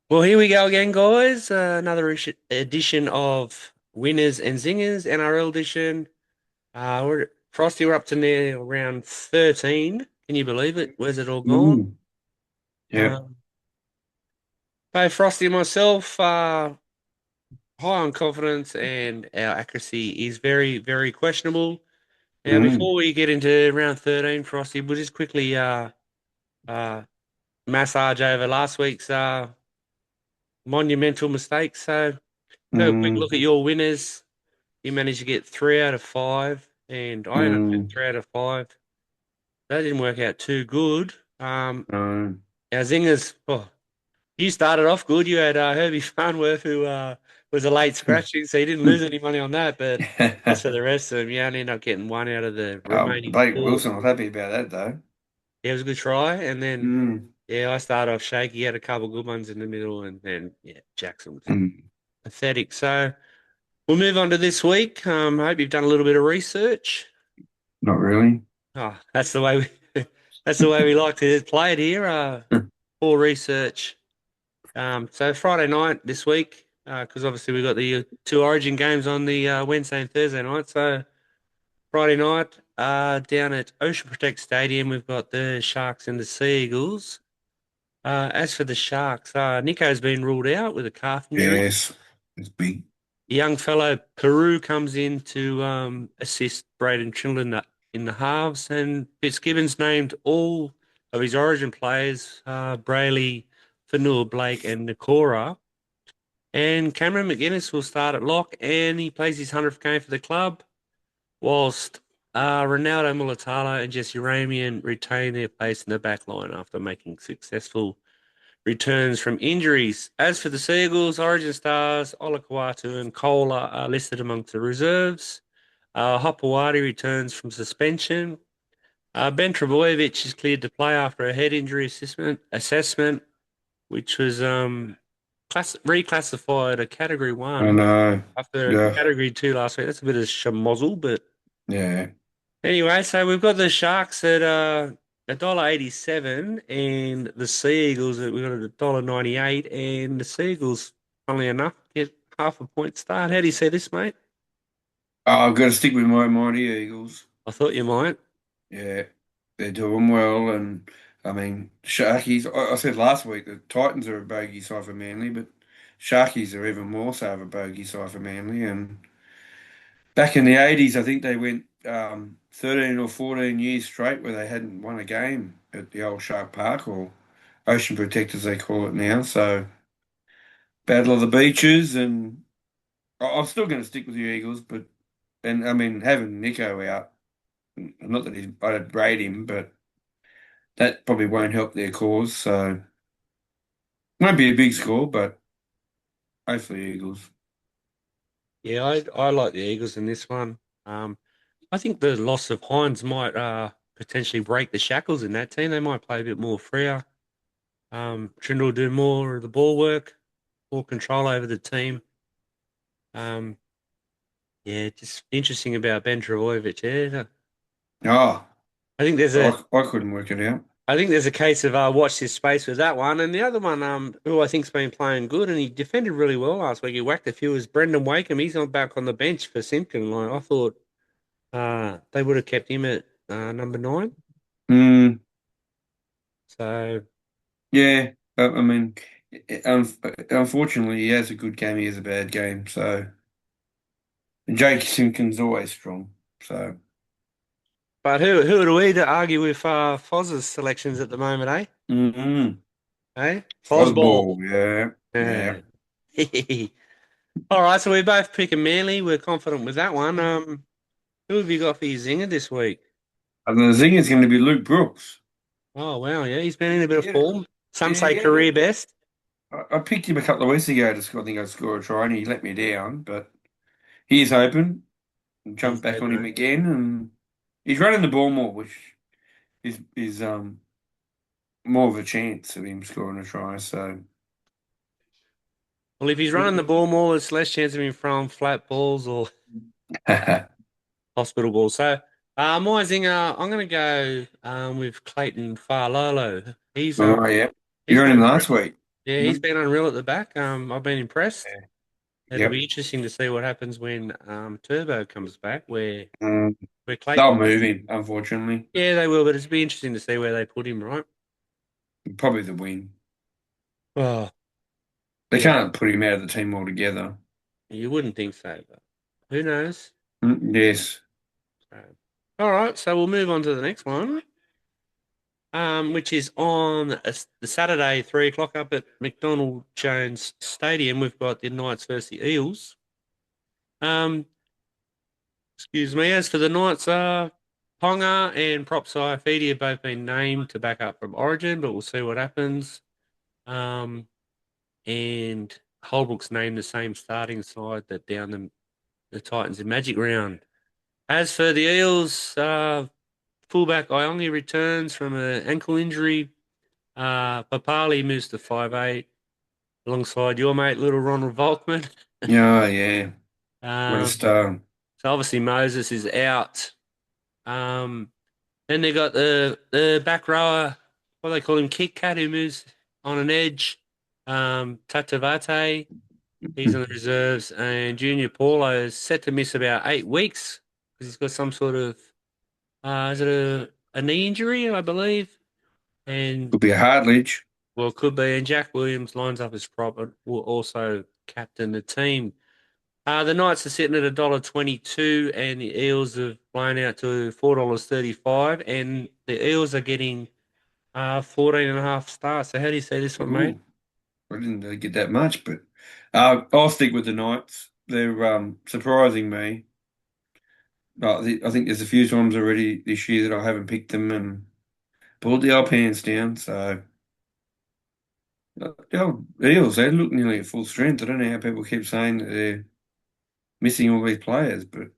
Well, here we go again, guys. Another edition of Winners and Zingers, NRL edition. Frosty, we're up to near around 13. Can you believe it? Where's it all gone? Mm, yeah. Um, Both Frosty and myself, high on confidence, and our accuracy is very, very questionable. Now, Mm, before we get into round 13, Frosty, we'll just quickly uh, massage over last week's monumental mistakes. So, have a quick look mm, at your winners. You managed to get 3 out of 5, and I ended up getting mm, 3 out of 5. That didn't work out too good. no. Our Zingers, you started off good. You had Herbie Farnworth, who was a late scratching, so you didn't lose any money on that. But as for the rest of them, you only ended up getting 1 out of the remaining Blake 4. Wilson was happy about that though. Yeah, it was a good try. And then, Mm, yeah, I started off shaky. He had a couple good ones in the middle, and then, yeah, Jackson was mm, pathetic. So we'll move on to this week. I hope you've done a little bit of research. not really. Oh, that's the way we that's the way we like to play it here. For research. So Friday night this week, because obviously we've got the two Origin games on the Wednesday and Thursday night. So Friday night, down at Ocean Protect Stadium, we've got the Sharks and the Sea Eagles. As for the Sharks, Nico's been ruled out with a calf injury. Yes, it's big. The young fellow Peru comes in to assist Braden Trindle in the halves, and Fitzgibbons named all of his Origin players, Brayley, Fanua Blake, and Nakora. And Cameron McGuinness will start at lock, and he plays his 100th game for the club, whilst Ronaldo Mulatalo and Jesse Ramian retain their place in the back line after making successful returns from injuries. As for the Seagulls, Origin stars Olakawatu and Kohler are listed amongst the reserves. Hopewadi returns from suspension. Ben Trebojevic is cleared to play after a head injury assessment, which was reclassified a Category I 1 know. after Yeah, Category 2 last week. That's a bit of schmozzle, but yeah. anyway, so we've got the Sharks at $1.87, and the Sea Eagles we've got at $1.98, and the Sea Eagles, funnily enough, get half a point start. How do you see this, mate? I've got to stick with my mighty Eagles. I thought you might. Yeah, they're doing well, and I mean, Sharkies. I said last week that Titans are a bogey side for Manly, but Sharkies are even more so of a bogey side for Manly. And back in the 80s, I think they went 13 or 14 years straight where they hadn't won a game at the old Shark Park, or Ocean Protect as they call it now. So, Battle of the Beaches, and I'm still going to stick with the Eagles, but and I mean having Nico out, not that I'd rate him, but that probably won't help their cause. So, won't be a big score, but hopefully Eagles. Yeah, I like the Eagles in this one. Um, I think the loss of Hines might potentially break the shackles in that team. They might play a bit more freer. Trindle will do more of the ball work, more control over the team. Um, yeah, just interesting about Ben Trebojevic. Yeah, Oh, I think there's a I couldn't work it out. I think there's a case of watch this space with that one, and the other one, who I think's been playing good, and he defended really well last week. He whacked a few. Is Brendan Wakeham? He's not back on the bench for Simpkin. Like I thought, they would have kept him at number 9. Mm, So yeah, I mean, unfortunately, he has a good game, he has a bad game. So, and Jake Simpkins always strong. So, but who are we to argue with Foz's selections at the moment, eh? mm, Eh? Osball, Fozball. yeah, yeah. Yeah. All right, so we both picking Manly. We're confident with that one. Who have you got for your zinger this week? And the zing is going to be Luke Brooks. Oh wow, yeah, he's been in a bit of Yeah, form. Some yeah, say yeah. career best. I picked him a couple of weeks ago to score. I think I scored a try, and he let me down. But he's open and He's jumped back on open, him eh? again, and he's running the ball more, which is more of a chance of him scoring a try. So Well, if he's running the ball more, there's less chance of him throwing flat balls or hospital balls. So, my zinger, I'm going to go with Clayton Farlolo. He's oh yeah, He's You're on been him unreal. last week. Yeah, he's Hmm? been unreal at the back. I've been impressed. Yeah. It'll be Yep. interesting to see what happens when Turbo comes back, Mm. where They'll Clayton move is. him, unfortunately. Yeah, they will, but it'll be interesting to see where they put him, right? Probably the win. Oh, They yeah, can't put him out of the team altogether. you wouldn't think so, but who knows? Yes. So, all right, so we'll move on to the next one, which is on the Saturday, 3 o'clock up at McDonald Jones Stadium. We've got the Knights versus the Eels. Um, excuse me. As for the Knights, Ponga and Prop Saifidi have both been named to back up from Origin, but we'll see what happens. Um, and Holbrook's named the same starting side that down the Titans in Magic Round. As for the Eels, fullback Iongi returns from an ankle injury. Papali moves to 5'8", alongside your mate, little Ronald Volkman. Yeah, yeah. What a Um, star. so obviously Moses is out. Um, then they got the back rower, what do they call him, Kit Kat, who moves on an edge. Tatavate, he's on the reserves, and Junior Paulo is set to miss about 8 weeks because he's got some sort of is it a knee injury, I believe, and Could be a Hartledge. well, it could be. And Jack Williams lines up as prop, but will also captain the team. The Knights are sitting at $1.22, and the Eels have blown out to $4.35, and the Eels are getting 14 and a half stars. So how do you see this one, mate? Ooh, I didn't really get that much, but I'll stick with the Knights. They're surprising me. I think there's a few times already this year that I haven't picked them and pulled the old pants down. So the old Eels, they look nearly at full strength. I don't know how people keep saying that they're missing all these players, but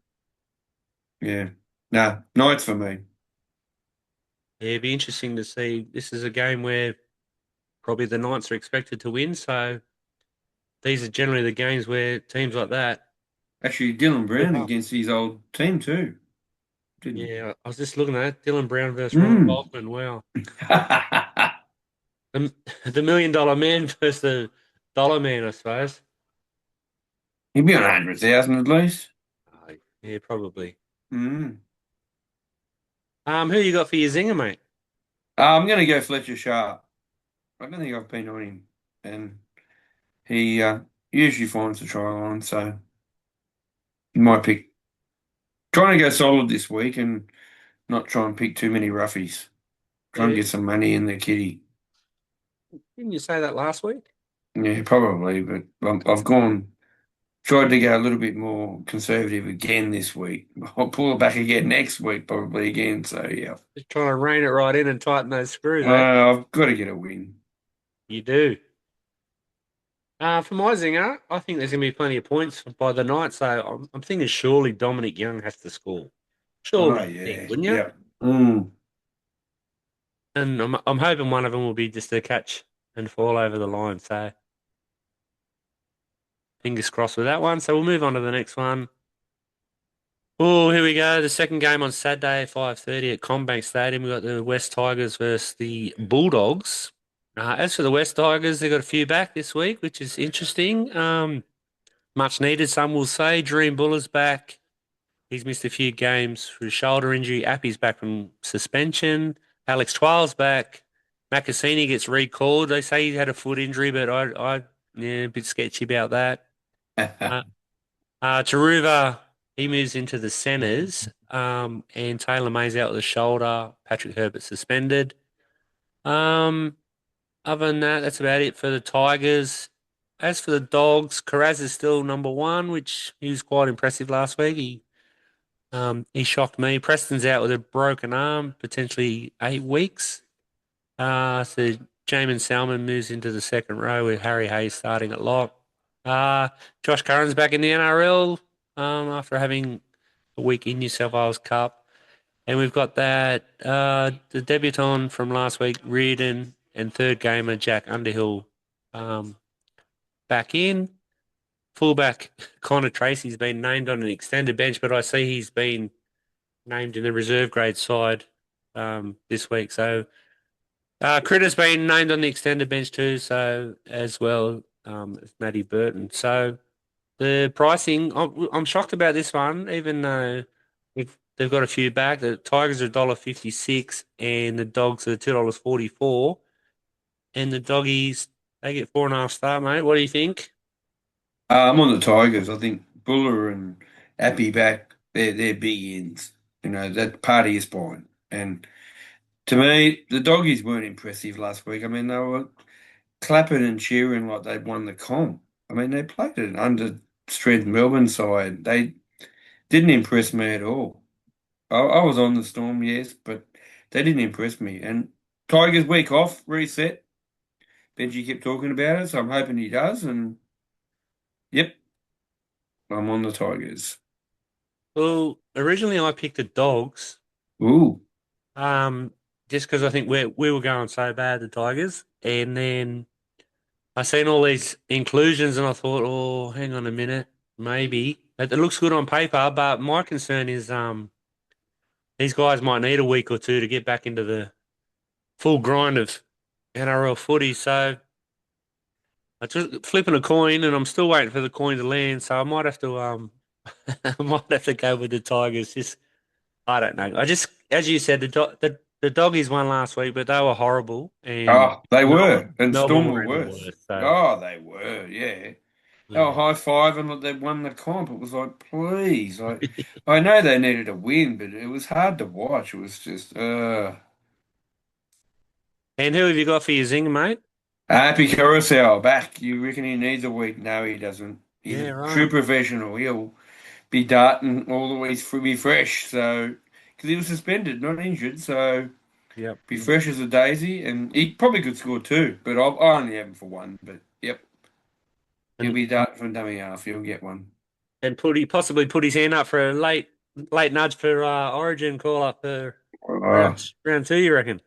yeah, nah, Knights for me. Yeah, it'd be interesting to see. This is a game where probably the Knights are expected to win. So these are generally the games where teams like that Actually, Dylan step Brown up. against his old team too, didn't Yeah, I was just looking at it. Dylan Brown versus he? Ronald Mm. Boltman. Wow. The $1 million man versus the dollar man, I suppose. He'd be on 100,000 at least. Yeah, probably. Mm. Who you got for your zinger, mate? I'm going to go Fletcher Sharp. I don't think I've been on him, and he usually finds the try line, so he might pick. Trying to go solid this week and not try and pick too many roughies. Try and Yeah, get some money in the kitty. didn't you say that last week? Yeah, probably, but I've tried to go a little bit more conservative again this week. I'll pull it back again next week, probably again. So yeah, Just trying to rein it right in and tighten those screws, eh? I've got to get a win. You do. For my zinger, I think there's going to be plenty of points by the night, so I'm thinking surely Dominic Young has to score. Surely, Oh you think, yeah, wouldn't you? yeah. Mm. And I'm hoping one of them will be just a catch and fall over the line. So fingers crossed with that one. So we'll move on to the next one. Oh, here we go. The second game on Saturday, 5:30 at Combank Stadium. We've got the West Tigers versus the Bulldogs. As for the West Tigers, they've got a few back this week, which is interesting. Much needed, some will say. Dream Buller's back. He's missed a few games for his shoulder injury. Appy's back from suspension. Alex Twal's back. Makasini gets recalled. They say he had a foot injury, but yeah, a bit sketchy about that. Uh, Taruva, he moves into the centres, and Taylor May's out with a shoulder. Patrick Herbert suspended. Um, Other than that, that's about it for the Tigers. As for the Dogs, Carraz is still number one, which he was quite impressive last week. He shocked me. Preston's out with a broken arm, potentially 8 weeks. So Jamin Salmon moves into the second row with Harry Hayes starting at lock. Josh Curran's back in the NRL after having a week in New South Wales Cup. And we've got that the debutant from last week, Reardon, and third gamer Jack Underhill um, back in. Fullback Connor Tracy's been named on an extended bench, but I see he's been named in the reserve grade side this week. So Critter's been named on the extended bench too, so as well as Matty Burton. So the pricing, I'm shocked about this one, even though they've got a few back. The Tigers are $1.56 and the Dogs are $2.44. And the Doggies, they get 4.5 star, mate. What do you think? I'm on the Tigers. I think Buller and Appy back, they're big ins. You know, that party is fine. And to me, the doggies weren't impressive last week. I mean, they were clapping and cheering like they'd won the comp. I mean, they played an under strength Melbourne side. They didn't impress me at all. I was on the Storm, yes, but they didn't impress me. And Tigers week off, reset. Benji kept talking about it, so I'm hoping he does. And yep, I'm on the Tigers. Well, originally I picked the Dogs, Ooh. um, just because I think we were going so bad, the Tigers, and then I seen all these inclusions, and I thought, oh, hang on a minute, maybe it looks good on paper, but my concern is these guys might need a week or two to get back into the full grind of NRL footy. So I just flipping a coin, and I'm still waiting for the coin to land. So I might have to I might have to go with the Tigers. Just I don't know. I just, as you said, the doggies won last week, but they were horrible, and Oh, they Melbourne were. And Melbourne Storm were were even worse. worse. So Oh, they were, yeah. They were yeah. high fiving like they won the comp. It was like, please. I know they needed a win, but it was hard to watch. It was just And who have you got for your zinger, mate? Happy Carousel back. You reckon he needs a week? No, he doesn't. He's Yeah, a right. true professional. He'll be darting all the way through, be fresh. So, because he was suspended, not injured, so Yep. be fresh as a daisy, and he probably could score two, but I only have him for one. But yep, he'll And be darting from dummy half. He'll get one. possibly put his hand up for a late nudge for Origin call up for Uh, round two. You reckon?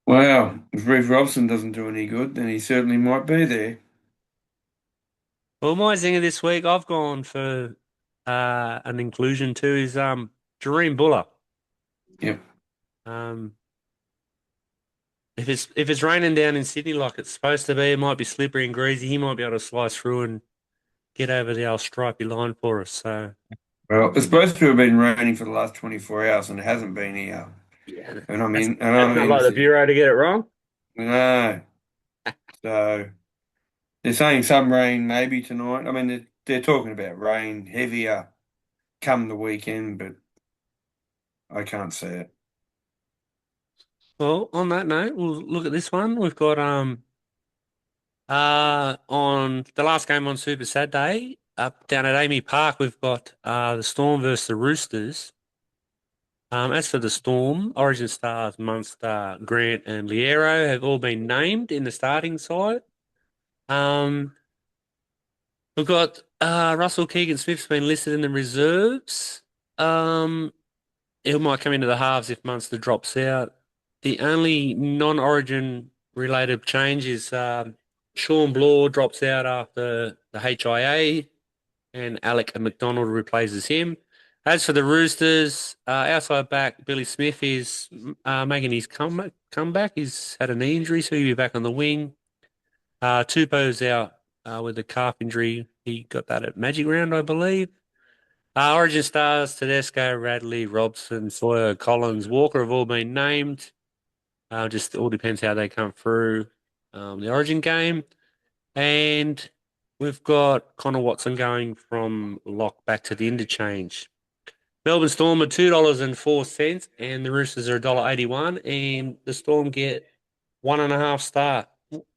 Well, if Reeve Robson doesn't do any good, then he certainly might be there. Well, my zinger this week, I've gone for an inclusion too. Is Jareem Buller. Yep. Um, if it's raining down in Sydney like it's supposed to be, it might be slippery and greasy. He might be able to slice through and get over the old stripy line for us. So Well, it's supposed to have been raining for the last 24 hours, and it hasn't been here. yeah, And I'm that's in, and that's I'm not in like the Sydney. Bureau to get it wrong. No. So they're saying some rain maybe tonight. I mean, they're talking about rain heavier come the weekend, but I can't see it. Well, on that note, we'll look at this one. We've got on the last game on Super Saturday up down at Amy Park. We've got the Storm versus the Roosters. As for the Storm, Origin stars Munster, Grant, and Liero have all been named in the starting side. Um, we've got Russell Keegan-Smith's been listed in the reserves. Um, he might come into the halves if Munster drops out. The only non-Origin related change is Sean Bloor drops out after the HIA, and Alec McDonald replaces him. As for the Roosters, outside back Billy Smith is making his comeback. He's had a knee injury, so he'll be back on the wing. Tupou's out with a calf injury. He got that at Magic Round, I believe. Origin stars Tedesco, Radley, Robson, Sawyer, Collins, Walker have all been named. Just all depends how they come through the Origin game. And we've got Connor Watson going from lock back to the interchange. Melbourne Storm are $2.04 and the Roosters are $1.81 and the Storm get 1.5 star.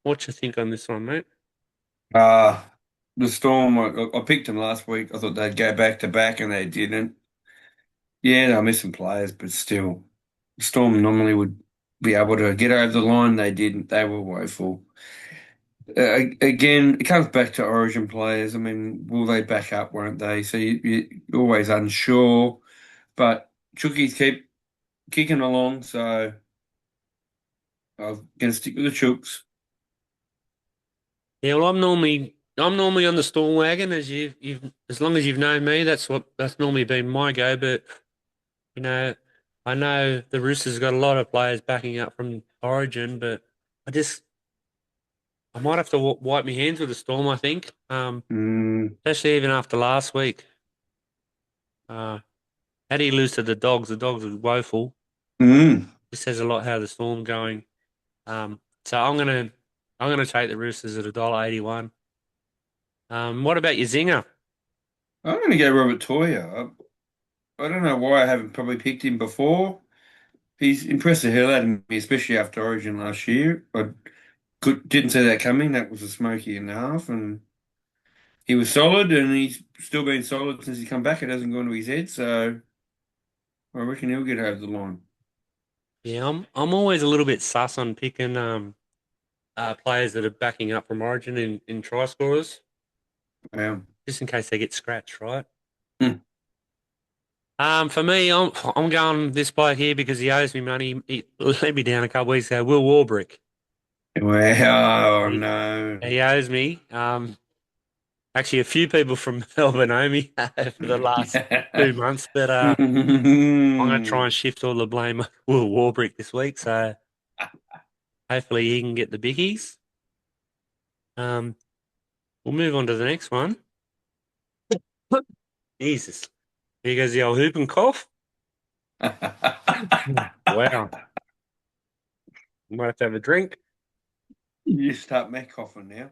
What you think on this one, mate? Uh, the Storm, I picked them last week. I thought they'd go back to back, and they didn't. Yeah, they're missing players, but still, Storm normally would be able to get over the line. They didn't. They were woeful. Again, it comes back to Origin players. I mean, will they back up, won't they? So you're always unsure. But Chookies keep kicking along, so I'm going to stick with the Chooks. Yeah, well, I'm normally on the Storm wagon as as long as you've known me, that's normally been my go. But you know, I know the Roosters got a lot of players backing up from Origin, but I might have to wipe my hands with the Storm. I think, Mm, especially even after last week. Uh, how do you lose to the Dogs? The Dogs are woeful. mm. This says a lot how the Storm going. So I'm gonna take the Roosters at $1.81. What about your Zinger? I'm going to go Robert Toya. I don't know why I haven't probably picked him before. He's impressed the hell out of me, especially after Origin last year. Didn't see that coming. That was a smoky and a half, and he was solid, and he's still been solid since he come back. It hasn't gone to his head, so I reckon he'll get over the line. Yeah, I'm always a little bit sus on picking players that are backing up from Origin in try scorers, just in case they get scratched, right? Hmm. For me, I'm going this bloke here because he owes me money. He let me down a couple of weeks ago. Will Warbrick. Well, oh He, no. he owes me. Actually, a few people from Melbourne owe me for the last 2 months, but I'm going to try and shift all the blame on Will Warbrick this week. So hopefully he can get the biggies. Um, we'll move on to the next one. Jesus. Here goes the old hoop and cough. Wow. Might have to have a drink. You start me coughing now.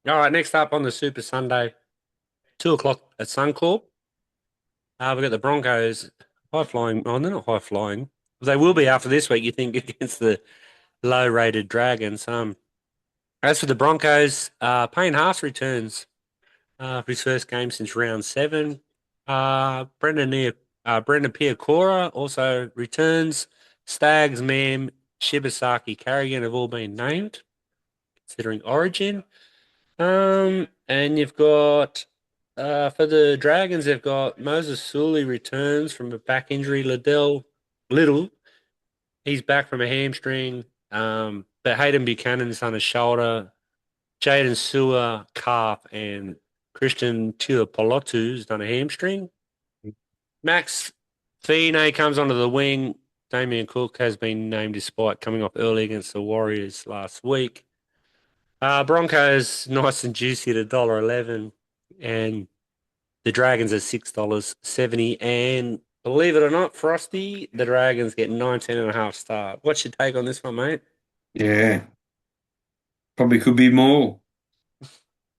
All right, next up on the Super Sunday, 2 o'clock at Suncorp. We've got the Broncos high flying. Oh, they're not high flying. They will be after this week, you think, against the low rated Dragons. As for the Broncos, Payne Haas returns for his first game since round seven. Brendan Piakora also returns. Stags, Mam, Shibasaki, Carrigan have all been named, considering Origin. And you've got for the Dragons, they've got Moses Sully returns from a back injury. Liddell Little, he's back from a hamstring. But Hayden Buchanan's on his shoulder. Jaden Sewer calf and Christian Tuipulotu's done a hamstring. Max Fine comes onto the wing. Damien Cook has been named despite coming off early against the Warriors last week. Broncos nice and juicy at $1.11, and the Dragons are $6.70. And believe it or not, Frosty, the Dragons get 19.5 star. What's your take on this one, mate? Yeah, probably could be more.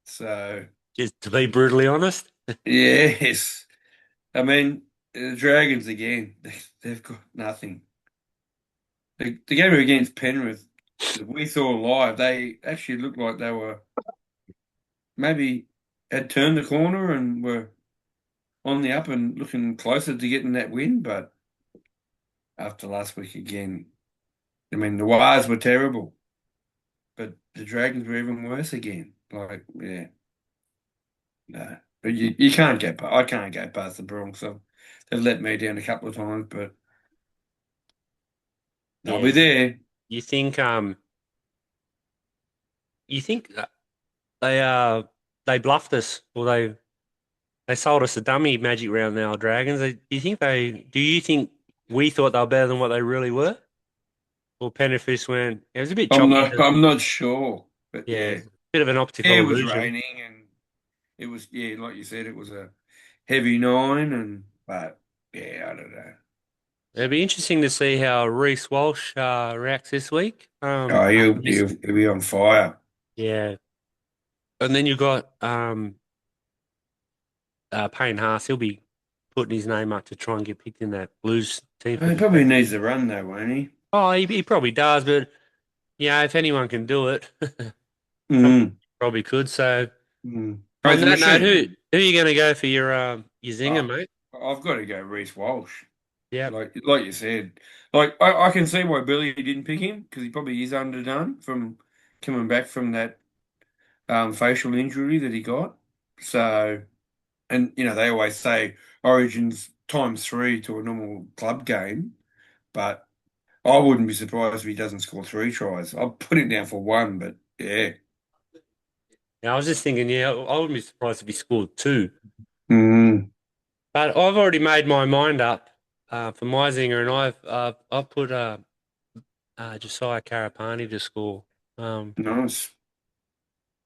So, Just to be brutally honest. yes. I mean, the Dragons again, they've got nothing. The game against Penrith that we saw live, they actually looked like they were maybe had turned the corner and were on the up and looking closer to getting that win. But after last week again, I mean, the Wires were terrible, but the Dragons were even worse again. Like, yeah, no. But you can't I can't go past the Bronx. So they've let me down a couple of times, but they'll Yeah, be there. you think they bluffed us, or they sold us a dummy Magic Round now, Dragons. Do you think we thought they were better than what they really were? Or Penrith went, it was a bit chalky. I'm not sure, but Yeah, yeah. it's a bit of an Yeah, optical it was illusion. raining and it was, yeah, like you said, it was a heavy nine, and but yeah, I don't know. It'd be interesting to see how Reece Walsh reacts this week. Oh, he'll be on fire. Yeah, and then you got Payne Haas. He'll be putting his name up to try and get picked in that Blues team for He the probably second. needs to run though, won't he? Oh, he probably does, but yeah, if anyone can do it, someone Mm, probably could. So on Praise the that note, machine. who are you going to go for your zinger, Oh, mate? I've got to go Reece Walsh. Yeah, Like you said, I can see why Billy didn't pick him because he probably is underdone from coming back from that facial injury that he got. So, and they always say Origins times three to a normal club game, but I wouldn't be surprised if he doesn't score three tries. I'll put him down for one, but yeah. yeah. I was just thinking, yeah, I wouldn't be surprised if he scored two. Mm, But I've already made my mind up for my zinger, and I've put Josiah Karapani to score. Um, Nice.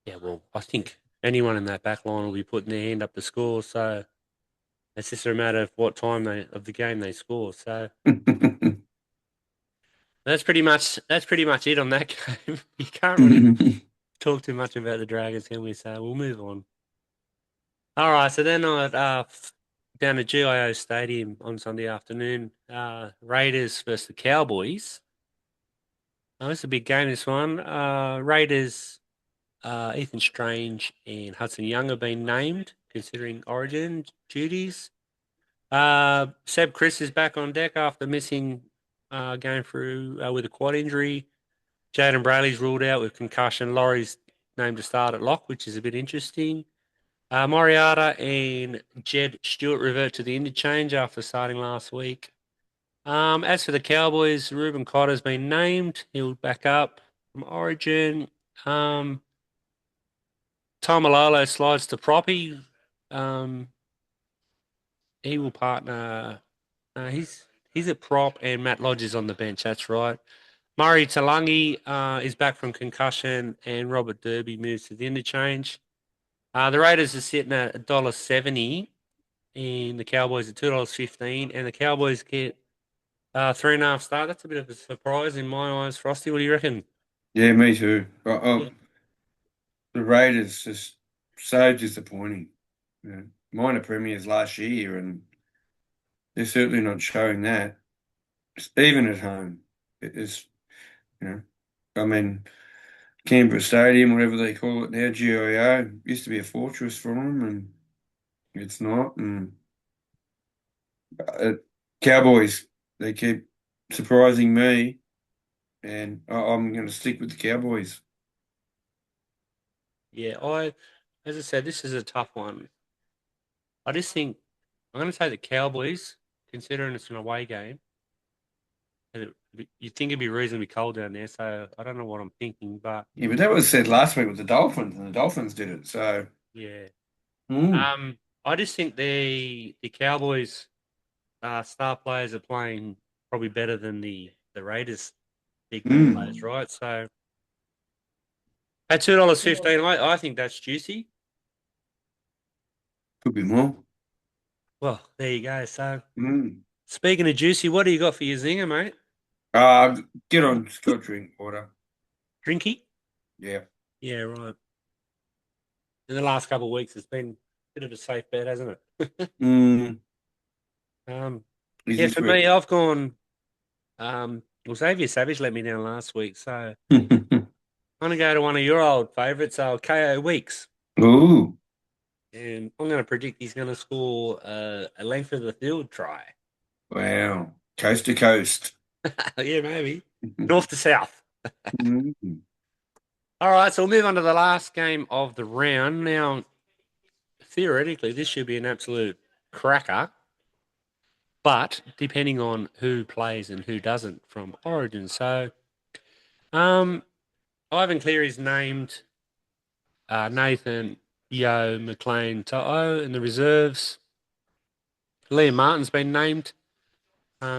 yeah, well, I think anyone in that back line will be putting their hand up to score. So it's just a matter of what time of the game they score. So that's pretty much it on that game. You can't really talk too much about the Dragons, can we? So we'll move on. All right, so then down at GIO Stadium on Sunday afternoon, Raiders versus the Cowboys. Oh, it's a big game, this one. Raiders, Ethan Strange and Hudson Young have been named, considering Origin duties. Seb Chris is back on deck after missing going through with a quad injury. Jaden Brayley's ruled out with concussion. Laurie's named to start at lock, which is a bit interesting. Moriarty and Jed Stewart revert to the interchange after starting last week. As for the Cowboys, Ruben Cotter's been named. He'll back up from Origin. Um, Tom Malolo slides to Proppy. Um, he will partner. He's a prop, and Matt Lodge is on the bench. That's right. Murray Talangi is back from concussion, and Robert Derby moves to the interchange. The Raiders are sitting at $1.70, and the Cowboys at $2.15, and the Cowboys get 3.5 star. That's a bit of a surprise in my eyes, Frosty. What do you reckon? Yeah, me too. Yeah. The Raiders just so disappointing. Minor premiers last year, and they're certainly not showing that. Even at home, it is. You know, I mean, Canberra Stadium, whatever they call it now, GIO, used to be a fortress for them, and it's not. And uh, Cowboys, they keep surprising me, and I'm going to stick with the Cowboys. Yeah, as I said, this is a tough one. I just think I'm going to say the Cowboys, considering it's an away game. And you'd think it'd be reasonably cold down there, so I don't know what I'm thinking, but Yeah, but that was said last week with the Dolphins, and the Dolphins did it. So, yeah. mm, I just think the Cowboys star players are playing probably better than the Raiders big name players, mm, right? So at $2.15, I think that's juicy. could be more. Well, there you go. So Mm. speaking of juicy, what do you got for your zinger, mate? Uh, get on, Scott, drink water. Drinky? Yeah. Yeah, right. In the last couple of weeks, it's been a bit of a safe bet, hasn't it? Mm, um, is yeah, this for where? me, I've gone. Well, Xavier Savage let me down last week, so I'm going to go to one of your old favourites, KO Weeks, Ooh, and I'm going to predict he's going to score a length of the field try. wow. Coast to coast. Yeah, maybe north to south. Mm. All right, so we'll move on to the last game of the round. Now, theoretically, this should be an absolute cracker, but depending on who plays and who doesn't from Origin. So, um, Ivan Cleary's named Nathan Yo McLean To'o in the reserves. Liam Martin's been named.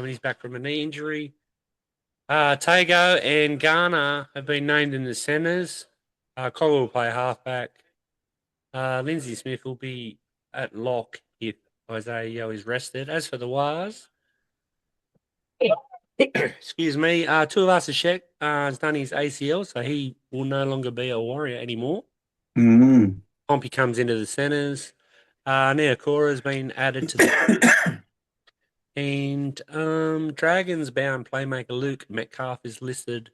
He's back from a knee injury. Tago and Garner have been named in the centres. Cole will play halfback. Lindsay Smith will be at lock if Isaiah Yeo is rested. As for the Wars, excuse me, Tuivasa-Sheck has done his ACL, so he will no longer be a Warrior anymore. Mm. Pompey comes into the centres. Neokora has been added to the and Dragons bound playmaker Luke Metcalf is listed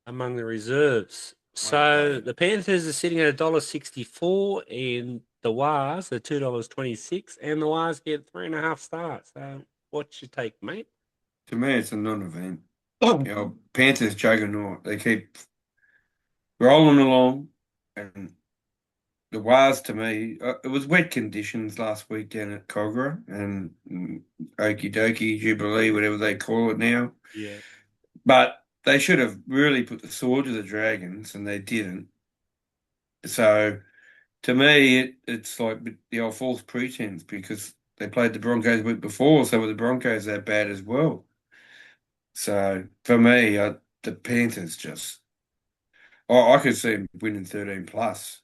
among the reserves. So the Panthers are sitting at $1.64 and the Wars are $2.26 and the Wars get 3.5 stars. So what's your take, mate? To me, it's a non-event. Oh. Panthers juggernaut. They keep rolling along, and the Wars to me, it was wet conditions last week down at Cogra and Okie dokie, Jubilee, whatever they call it now. Yeah. But they should have really put the sword to the Dragons, and they didn't. So to me, it's like the old false pretense because they played the Broncos the week before, so were the Broncos that bad as well? So for me, the Panthers just. I could see them winning 13 plus.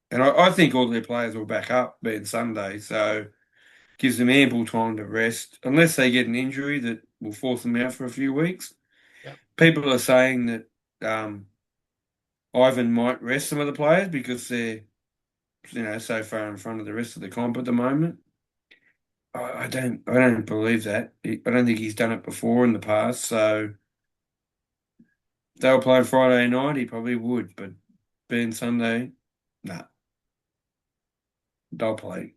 And I think all their players will back up being Sunday, so gives them ample time to rest, unless they get an injury that will force them out for a few weeks. Yep. People are saying that Ivan might rest some of the players because they're so far in front of the rest of the comp at the moment. I don't believe that. I don't think he's done it before in the past. So if they'll play Friday night, he probably would, but being Sunday, nah, they'll play.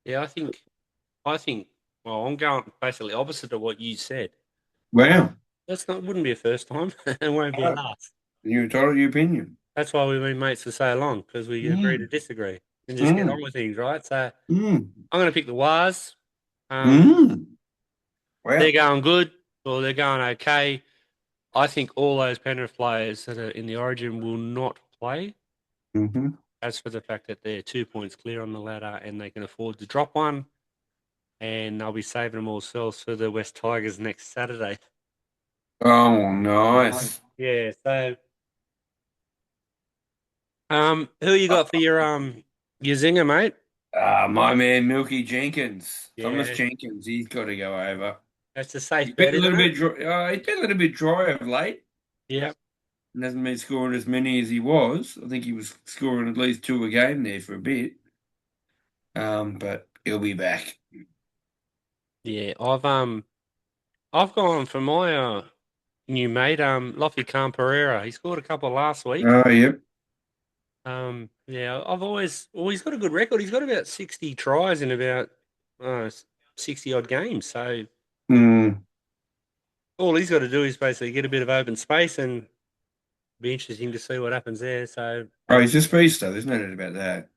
Yeah, I think well, I'm going basically opposite of what you said. Wow. That's not wouldn't be a first time. It won't be a Oh, last. you're entitled to your opinion. That's why we've been mates for so long, because we agree to Mm, disagree and just get on mm, with things, right? So mm, I'm going to pick the Waz. mm. They're Wow. going good, or they're going okay. I think all those Penrith players that are in the Origin will not play, Hmm. as for the fact that they're 2 points clear on the ladder and they can afford to drop one, and they'll be saving them all themselves for the West Tigers next Saturday. Oh, nice. Yeah. So, who you got for your zinger, mate? My man Milky Jenkins, Thomas Yeah, Jenkins, he's got to go over. that's a safe He's been bet, a isn't little it? bit dry. He's been a little bit dry of late, Yeah. and hasn't been scoring as many as he was. I think he was scoring at least two a game there for a bit. But he'll be back. Yeah. I've gone for my new mate, Lofty Khan Pereira. He scored a couple last week. Oh, yep. Yeah, I've always got a good record. He's got about 60 tries in about 60 odd games. So Mm. all he's got to do is basically get a bit of open space and be interesting to see what happens there. So Oh, he's a speedster. There's no doubt about that.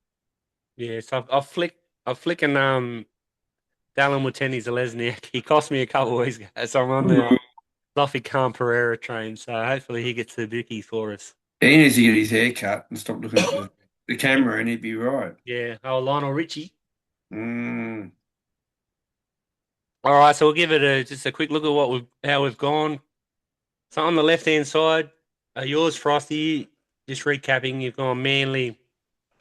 yeah, so I've flicking Dallin Wateni Zalesniak. He cost me a couple of weeks ago. So I'm on the Ooh. Lofty Khan Pereira train. So hopefully he gets the bookies for us. He needs to get his hair cut and stop looking at the camera, and he'd be right. Yeah. Oh, Lionel Richie. Mm. All right, so we'll give it just a quick look at how we've gone. So on the left hand side, yours, Frosty. Just recapping, you've gone Manly,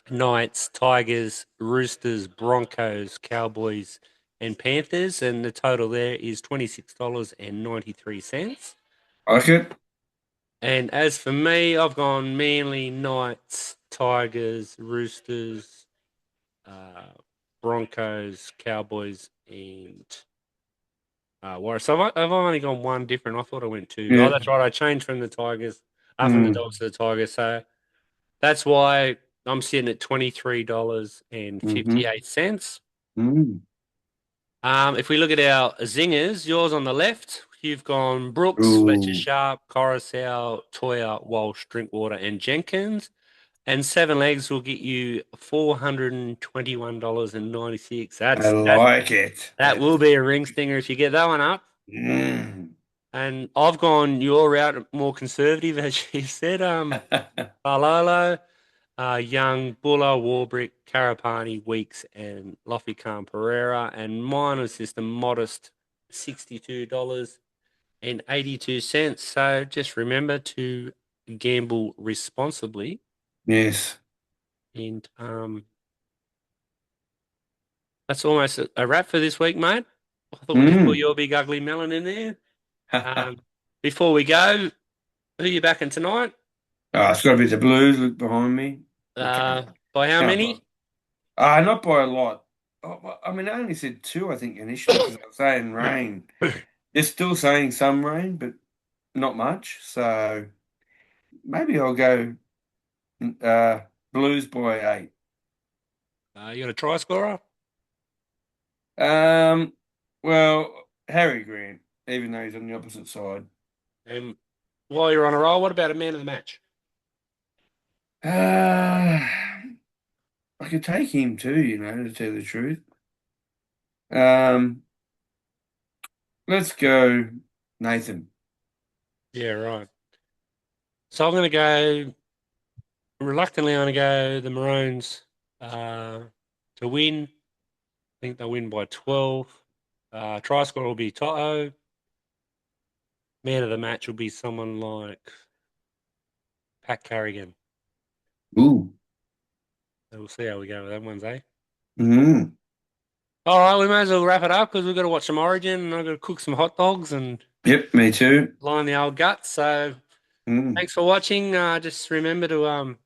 Knights, Tigers, Roosters, Broncos, Cowboys, and Panthers, and the total there is $26.93. I like it. And as for me, I've gone Manly, Knights, Tigers, Roosters, uh, Broncos, Cowboys, and Warriors. So I've only gone one different. I thought I went two. Oh, Yeah. that's right. I changed from the Tigers, from the Mm. Dogs to the Tigers. So that's why I'm sitting at Mm-hmm. $23.58. Mm. If we look at our zingers, yours on the left, you've gone Brooks, Fletcher Ooh. Sharp, Coruscant, Toya, Walsh, Drinkwater, and Jenkins. And seven legs will get you $421.96. I That like it. that will be a ring stinger if you get that one up. Mm. And I've gone your route more conservative, as you said. Palolo, Young, Buller, Warbrick, Karapani, Weeks, and Lofty Khan Pereira. And mine was just a modest $62.82. So just remember to gamble responsibly. Yes. And that's almost a wrap for this week, mate. I thought we'd just put Mm. your big ugly melon in there. Before we go, who are you backing tonight? Oh, it's got to be the Blues. Look behind me. You By how can't buy. many? Not by a lot. I mean, I only said two, I think, initially because I was saying rain. They're still saying some rain, but not much. So maybe I'll go uh, Blues by 8. You got a try scorer? Um, well, Harry Grant, even though he's on the opposite side. And while you're on a roll, what about a man of the match? Uh, I could take him too, to tell the truth. Um, let's go Nathan. Yeah, right. So I'm going to go, reluctantly, I'm going to go the Maroons uh, to win. I think they'll win by 12. Try scorer will be Toto. man of the match will be someone like Pat Carrigan. Ooh. So we'll see how we go with that ones, eh? Mm. All right, we may as well wrap it up because we've got to watch some Origin and I've got to cook some hot dogs and Yep, me too. line the old guts. So Mm. thanks for watching. Just remember to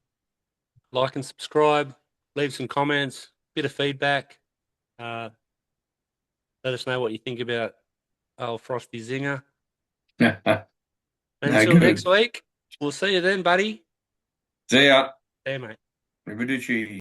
like and subscribe, leave some comments, bit of feedback. Uh, Let us know what you think about old Frosty Zinger. No, Until next good. week, we'll see you then, buddy. See ya. See you, mate. Arrivederci.